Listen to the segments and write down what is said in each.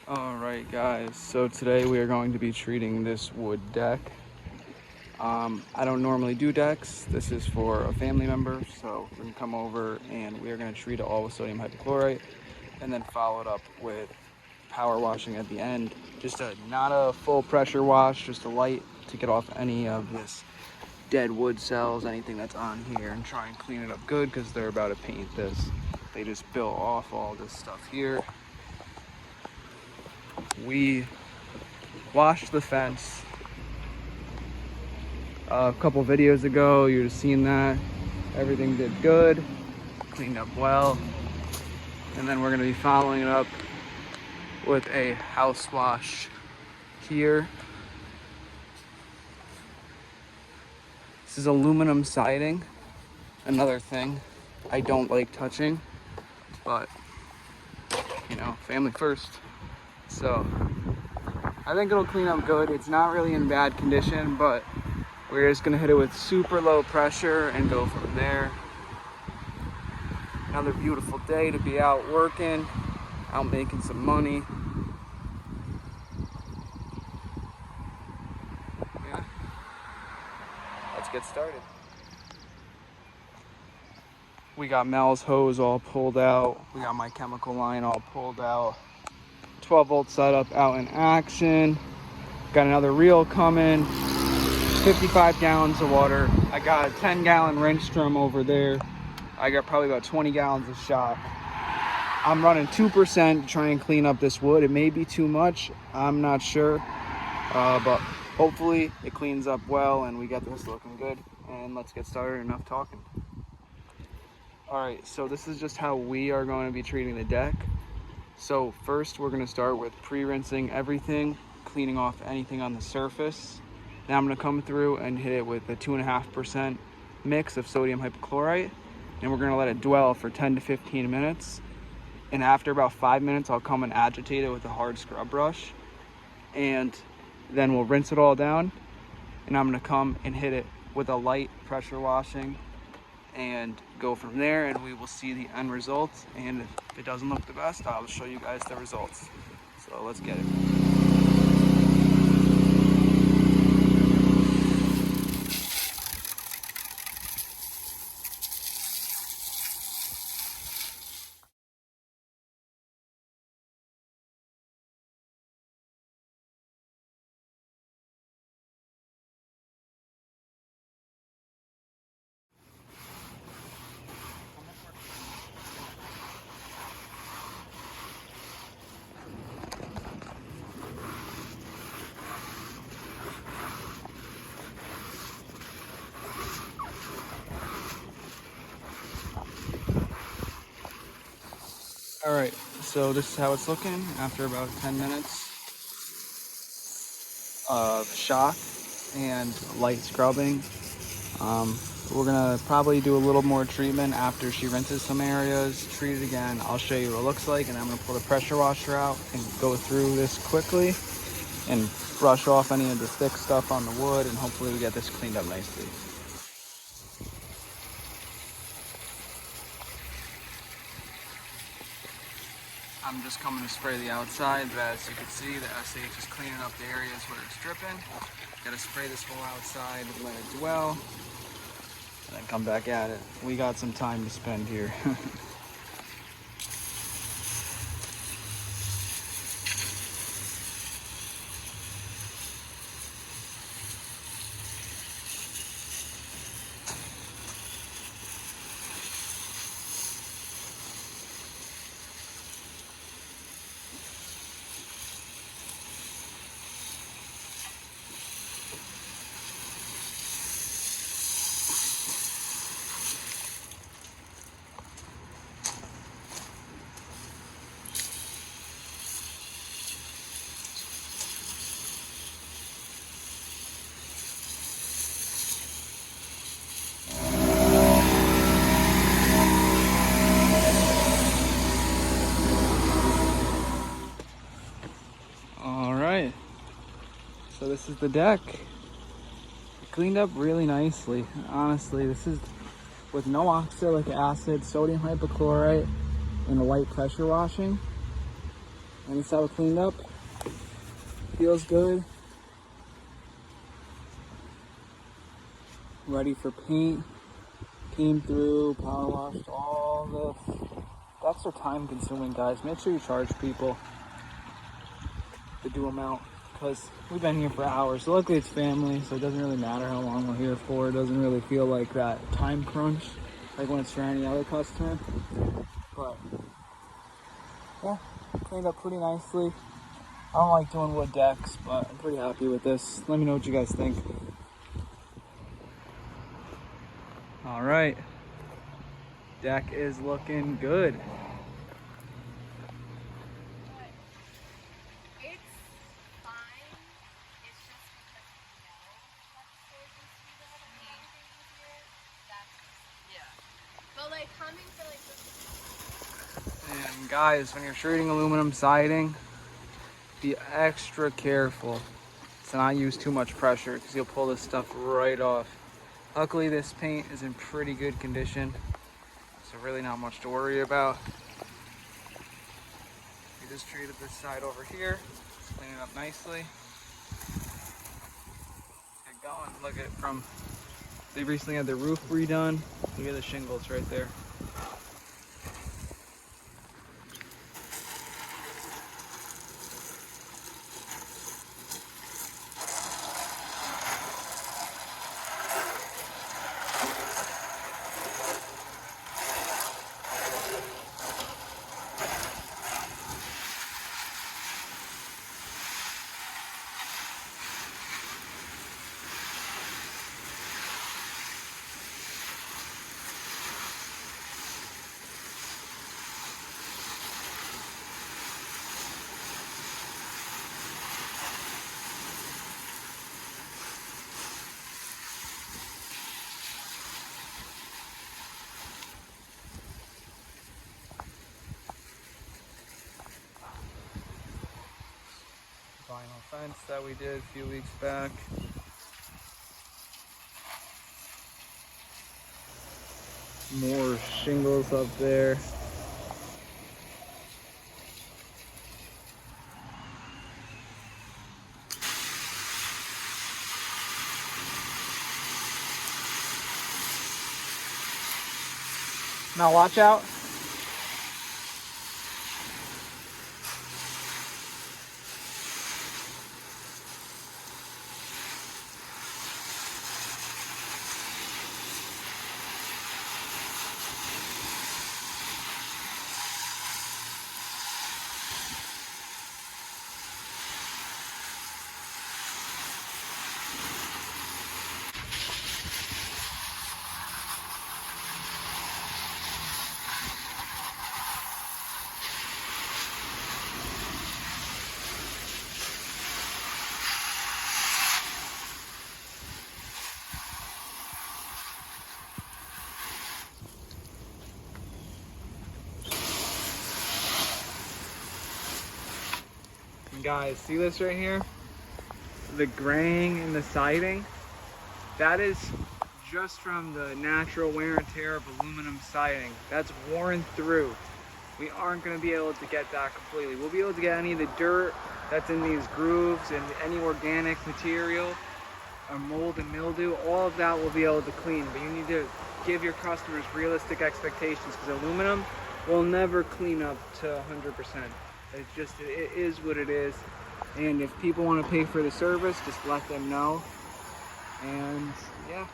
Alright guys, so today we are going to be treating this wood deck. I don't normally do decks. This is for a family member, so we're going to come over and we are going to treat it all with sodium hypochlorite and then follow it up with power washing at the end. Just not a full pressure wash, just a light to get off any of this dead wood cells, anything that's on here, and try and clean it up good because they're about to paint this. They just built off all this stuff here. We washed the fence a couple videos ago. You've just seen that. Everything did good, cleaned up well. And then we're going to be following it up with a house wash here. This is aluminum siding, another thing I don't like touching, but you know, family first. So I think it'll clean up good. It's not really in bad condition, but we're just gonna hit it with super low pressure and go from there. Another beautiful day to be out working, out making some money. Yeah. Let's get started. We got Mel's hose all pulled out. We got my chemical line all pulled out. 12-volt setup out in action. Got another reel coming. 55 gallons of water. I got a 10-gallon rinse drum over there. I got probably about 20 gallons of shock. I'm running 2% to try and clean up this wood. It may be too much, I'm not sure, but hopefully it cleans up well and we get this looking good. And let's get started. Enough talking. All right, so this is just how we are going to be treating the deck. So first we're going to start with pre-rinsing everything, cleaning off anything on the surface. Now I'm going to come through and hit it with a 2.5% mix of sodium hypochlorite, and we're going to let it dwell for 10 to 15 minutes. And after about 5 minutes, I'll come and agitate it with a hard scrub brush, and then we'll rinse it all down. And I'm going to come and hit it with a light pressure washing and go from there, and we will see the end results. And if it doesn't look the best, I'll show you guys the results. So let's get it. All right, so this is how it's looking after about 10 minutes of shock and light scrubbing. We're gonna probably do a little more treatment after she rinses some areas, treat it again. I'll show you what it looks like, and I'm gonna pull the pressure washer out and go through this quickly and brush off any of the thick stuff on the wood, and hopefully we get this cleaned up nicely. I'm just coming to spray the outside, but as you can see, the SH is cleaning up the areas where it's dripping. Gotta spray this whole outside, let it dwell, and then come back at it. We got some time to spend here. So this is the deck. It cleaned up really nicely. Honestly, this is with no oxalic acid, sodium hypochlorite, and a light pressure washing. And it's how it cleaned up. Feels good. Ready for paint. Came through, power washed all this. Decks are time consuming, guys. Make sure you charge people the due amount, because we've been here for hours. So luckily it's family, so it doesn't really matter how long we're here for. It doesn't really feel like that time crunch like when it's for any other customer. But yeah, cleaned up pretty nicely. I don't like doing wood decks, but I'm pretty happy with this. Let me know what you guys think. All right, deck is looking good. And guys, when you're treating aluminum siding, be extra careful to not use too much pressure, because you'll pull this stuff right off. Luckily this paint is in pretty good condition, so really not much to worry about. We just treated this side over here, clean it up nicely. Get going. Look at from, they recently had the roof redone. Look at the shingles right there. Vinyl fence that we did a few weeks back. More shingles up there. Now watch out. Guys, see this right here? The graying in the siding? That is just from the natural wear and tear of aluminum siding. That's worn through. We aren't going to be able to get that completely. We'll be able to get any of the dirt that's in these grooves and any organic material or mold and mildew. All of that we'll be able to clean, but you need to give your customers realistic expectations, because aluminum will never clean up to 100%. It's just, it is what it is. And if people want to pay for the service, just let them know. And yeah.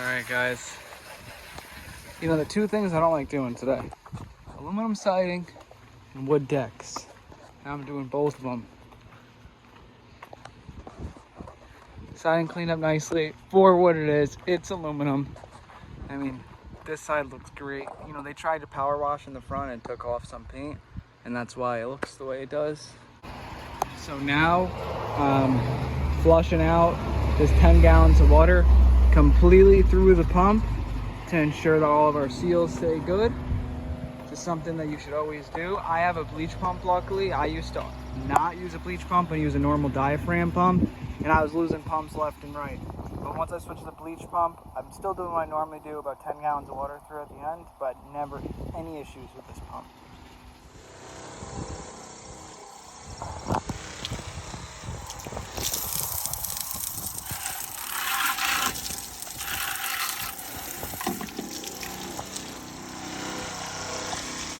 right, guys. You know, the two things I don't like doing today, aluminum siding and wood decks. And I'm doing both of them. Siding cleaned up nicely for what it is. It's aluminum. I mean, this side looks great. You know, they tried to power wash in the front and took off some paint, and that's why it looks the way it does. So now, flushing out this 10 gallons of water completely through the pump to ensure that all of our seals stay good. This is something that you should always do. I have a bleach pump, luckily. I used to not use a bleach pump and use a normal diaphragm pump, and I was losing pumps left and right. But once I switched to the bleach pump, I'm still doing what I normally do, about 10 gallons of water through at the end, but never any issues with this pump.